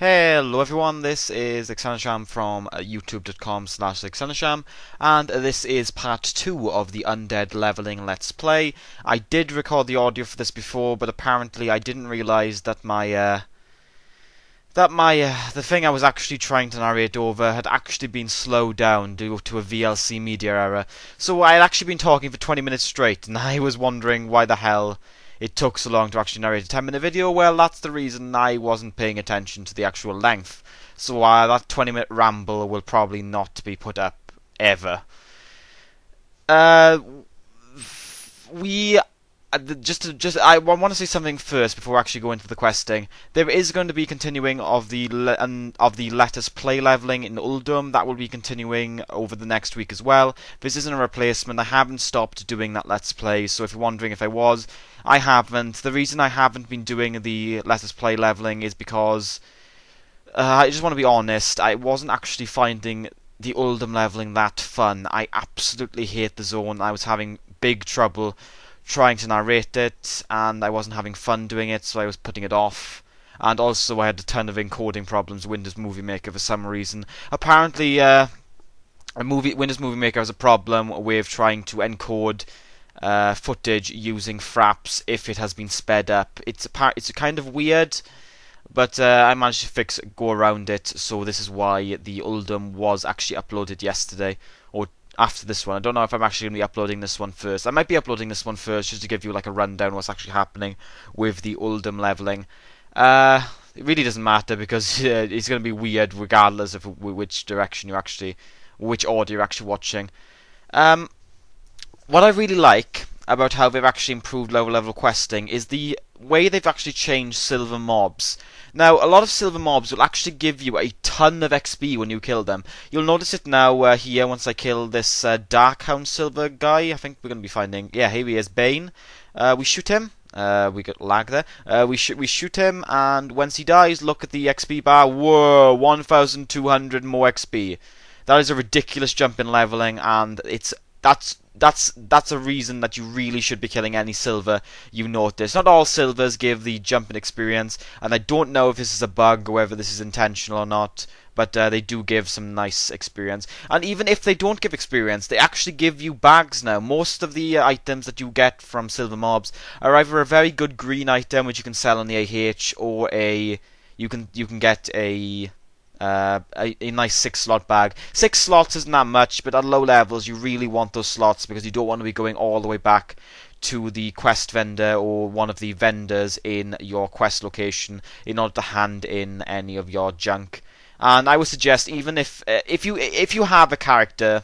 Hello everyone, this is excandersham from youtube.com/excandersham, and this is part 2 of the Undead leveling Let's Play. I did record the audio for this before, but apparently I didn't realise that the thing I was actually trying to narrate over had actually been slowed down due to a VLC media error. So I had actually been talking for 20 minutes straight, and I was wondering why the hell it took so long to actually narrate a 10-minute video. Well, that's the reason I wasn't paying attention to the actual length. So that 20-minute ramble will probably not be put up ever. I want to say something first before we actually go into the questing. There is going to be continuing of the Let Us Play leveling in Uldum. That will be continuing over the next week as well. This isn't a replacement. I haven't stopped doing that Let's Play, so if you're wondering if I was, I haven't. The reason I haven't been doing the Let Us Play leveling is because I just want to be honest. I wasn't actually finding the Uldum leveling that fun. I absolutely hate the zone. I was having big trouble trying to narrate it, and I wasn't having fun doing it, so I was putting it off. And also I had a ton of encoding problems with Windows Movie Maker for some reason. Apparently Windows Movie Maker has a problem with trying to encode footage using fraps if it has been sped up. It's kind of weird, but I managed to go around it, so this is why the Uldum was actually uploaded yesterday, or after this one. I don't know if I'm actually going to be uploading this one first. I might be uploading this one first just to give you like a rundown of what's actually happening with the Uldum leveling. It really doesn't matter because it's going to be weird regardless of which direction which order you're actually watching. What I really like about how they've actually improved lower level questing is the way they've actually changed silver mobs. Now, a lot of silver mobs will actually give you a ton of XP when you kill them. You'll notice it now here once I kill this Darkhound silver guy. I think we're going to be finding... Yeah, here he is, Bane. We shoot him. We got lag there. We shoot him, and once he dies, look at the XP bar. Whoa, 1,200 more XP. That is a ridiculous jump in leveling, and that's a reason that you really should be killing any silver you notice. Not all silvers give the jump in experience, and I don't know if this is a bug or whether this is intentional or not, but they do give some nice experience. And even if they don't give experience, they actually give you bags now. Most of the items that you get from silver mobs are either a very good green item which you can sell on the AH, or you can get a nice 6-slot bag. 6 slots isn't that much, but at low levels you really want those slots because you don't want to be going all the way back to the quest vendor or one of the vendors in your quest location in order to hand in any of your junk. And I would suggest, even if you have a character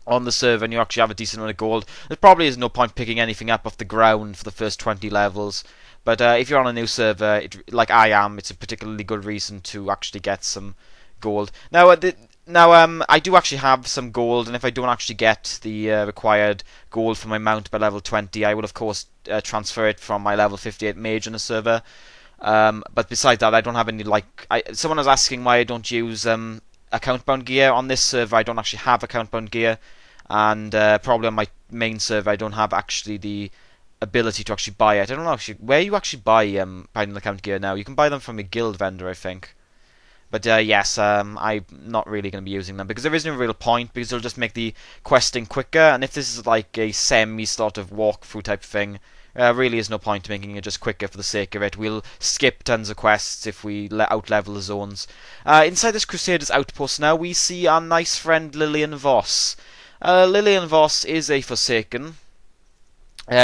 on the server and you actually have a decent amount of gold, there probably is no point picking anything up off the ground for the first 20 levels. But if you're on a new server, like I am, it's a particularly good reason to actually get some gold. Now, I do actually have some gold, and if I don't actually get the required gold for my mount by level 20, I will of course transfer it from my level 58 mage on the server. But besides that, I don't have any, someone was asking why I don't use account bound gear on this server. I don't actually have account bound gear, and probably on my main server I don't have actually the ability to actually buy it. I don't know actually where you actually buy an account gear now. You can buy them from a guild vendor, I think. But yes, I'm not really going to be using them because there isn't a real point, because they'll just make the questing quicker. And if this is like a semi sort of walkthrough type thing, really is no point making it just quicker for the sake of it. We'll skip tons of quests if we out level the zones. Inside this Crusaders outpost now, we see our nice friend Lillian Voss. Lillian Voss is a Forsaken.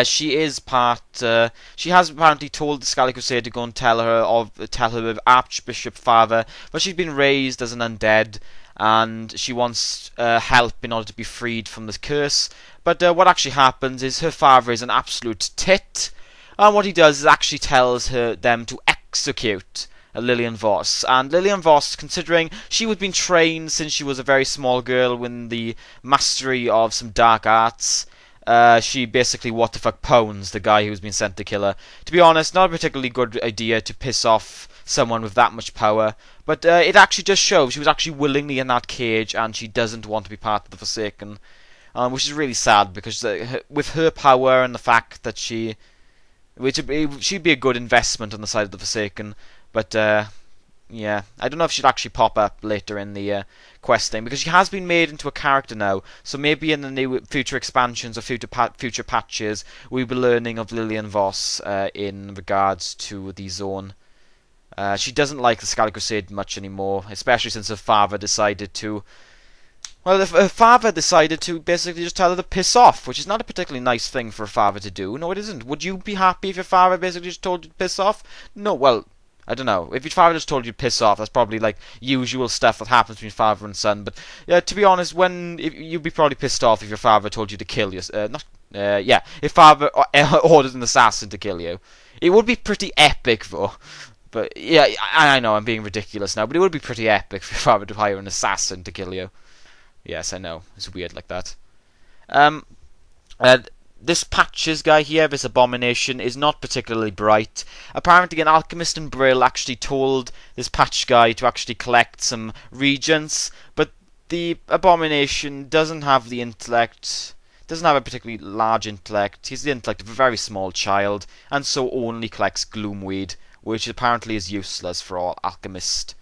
She has apparently told the Scarlet Crusade to go and tell her of Archbishop Father, but she's been raised as an undead, and she wants help in order to be freed from this curse. But what actually happens is her father is an absolute tit, and what he does is actually tells them to execute Lillian Voss. And Lillian Voss, considering she was being trained since she was a very small girl in the mastery of some dark arts, she basically what the fuck pwns the guy who's been sent to kill her. To be honest, not a particularly good idea to piss off someone with that much power, but it actually just shows she was actually willingly in that cage and she doesn't want to be part of the Forsaken, which is really sad because with her power and the fact that she'd be a good investment on the side of the Forsaken, but Yeah, I don't know if she'll actually pop up later in the quest thing, because she has been made into a character now. So maybe in the new future expansions or future patches, we'll be learning of Lillian Voss in regards to the zone. She doesn't like the Scarlet Crusade much anymore, especially since her father decided to. Well, if her father decided to basically just tell her to piss off, which is not a particularly nice thing for a father to do. No, it isn't. Would you be happy if your father basically just told you to piss off? No, well, I don't know. If your father just told you to piss off, that's probably like usual stuff that happens between father and son. But to be honest, you'd be probably pissed off if your father told you to kill you. If father ordered an assassin to kill you, it would be pretty epic though. But yeah, I know I'm being ridiculous now, but it would be pretty epic for your father to hire an assassin to kill you. Yes, I know. It's weird like that. Um, this Patches guy here, this Abomination, is not particularly bright. Apparently an alchemist in Brill actually told this Patch guy to actually collect some regents, but the Abomination doesn't have the intellect, doesn't have a particularly large intellect. He's the intellect of a very small child, and so only collects gloomweed, which apparently is useless for all alchemist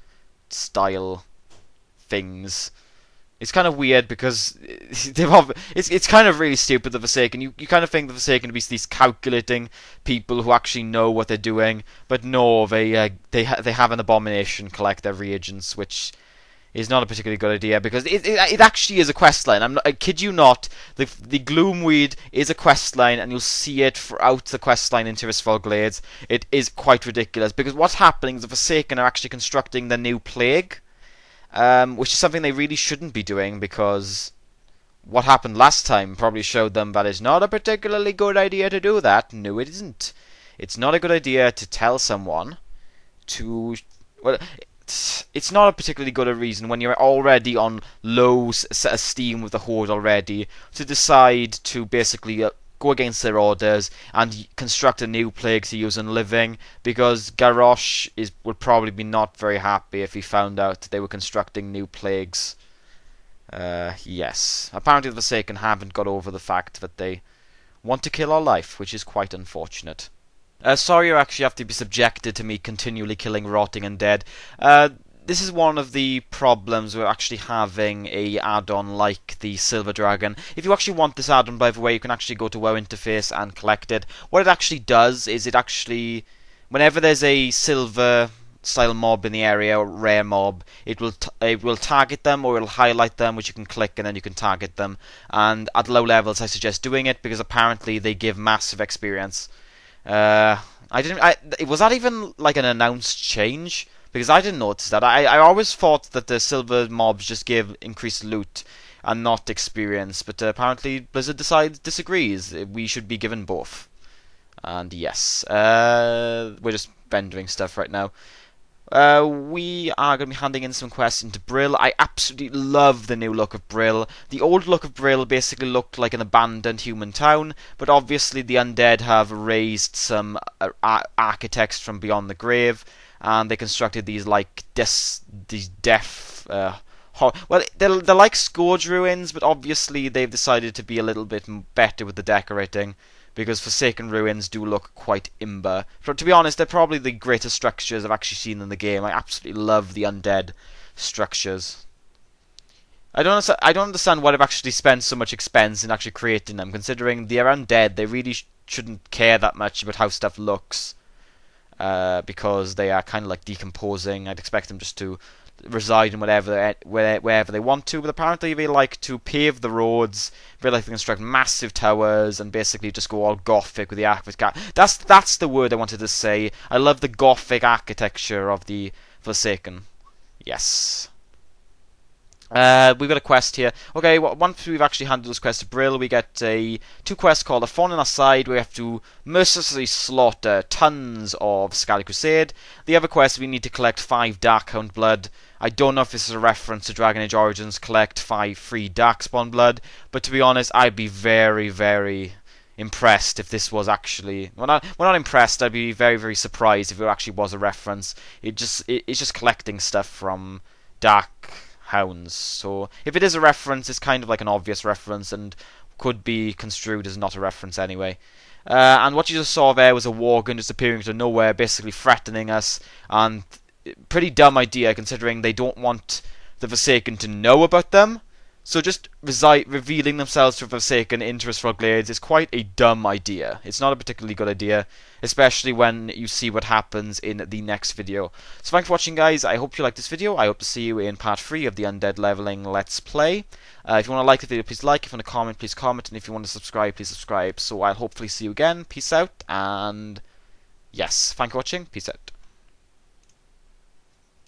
style things. It's kind of weird because it's kind of really stupid, the Forsaken. You kind of think the Forsaken to be these calculating people who actually know what they're doing, but no, they have an Abomination collect their reagents, which is not a particularly good idea because it actually is a questline. I kid you not. The Gloomweed is a questline, and you'll see it throughout the questline in Tirisfal Glades. It is quite ridiculous because what's happening is the Forsaken are actually constructing the new plague. Which is something they really shouldn't be doing, because what happened last time probably showed them that it's not a particularly good idea to do that. No, it isn't. It's not a good idea to tell someone to... Well, it's not a particularly good a reason when you're already on low esteem with the Horde already to decide to basically go against their orders and construct a new plague to use on living, because Garrosh would probably be not very happy if he found out that they were constructing new plagues. Yes. Apparently the Forsaken haven't got over the fact that they want to kill our life, which is quite unfortunate. Sorry you actually have to be subjected to me continually killing rotting undead. This is one of the problems with actually having a add-on like the Silver Dragon. If you actually want this add-on, by the way, you can actually go to our interface and collect it. What it actually does is it actually, whenever there's a silver style mob in the area, or rare mob, it will target them, or it'll highlight them, which you can click and then you can target them. And at low levels I suggest doing it because apparently they give massive experience. Was that even like an announced change? Because I didn't notice that. I always thought that the silver mobs just give increased loot and not experience, but apparently Blizzard disagrees. We should be given both. And yes, we're just rendering stuff right now. We are going to be handing in some quests into Brill. I absolutely love the new look of Brill. The old look of Brill basically looked like an abandoned human town, but obviously the undead have raised some architects from beyond the grave, and they constructed these like they're like Scourge ruins, but obviously they've decided to be a little bit better with the decorating, because Forsaken ruins do look quite imber. To be honest, they're probably the greatest structures I've actually seen in the game. I absolutely love the undead structures. I don't understand why they've actually spent so much expense in actually creating them, considering they're undead. They really shouldn't care that much about how stuff looks. Because they are kind of like decomposing. I'd expect them just to reside in wherever they want to, but apparently they like to pave the roads, they like to construct massive towers, and basically just go all gothic with the architecture. That's the word I wanted to say. I love the gothic architecture of the Forsaken. Yes. We've got a quest here. Okay, once we've actually handled this quest to Brill, we get two quests called A Thorn in Our Side, where we have to mercilessly slaughter tons of Scarlet Crusade. The other quest, we need to collect 5 Darkhound blood. I don't know if this is a reference to Dragon Age Origins, collect 5 free Darkspawn blood, but to be honest, I'd be very, very impressed if this was actually... Well, we're not impressed, I'd be very, very surprised if it actually was a reference. It's just collecting stuff from Dark Hounds. So if it is a reference, it's kind of like an obvious reference and could be construed as not a reference anyway. And what you just saw there was a Worgen just appearing out of nowhere, basically threatening us, and pretty dumb idea considering they don't want the Forsaken to know about them. So just revealing themselves to Forsaken in Tirisfal Glades is quite a dumb idea. It's not a particularly good idea, especially when you see what happens in the next video. So thanks for watching, guys. I hope you liked this video. I hope to see you in part 3 of the Undead Leveling Let's Play. If you want to like the video, please like. If you want to comment, please comment. And if you want to subscribe, please subscribe. So I'll hopefully see you again. Peace out, and yes, thanks for watching. Peace out.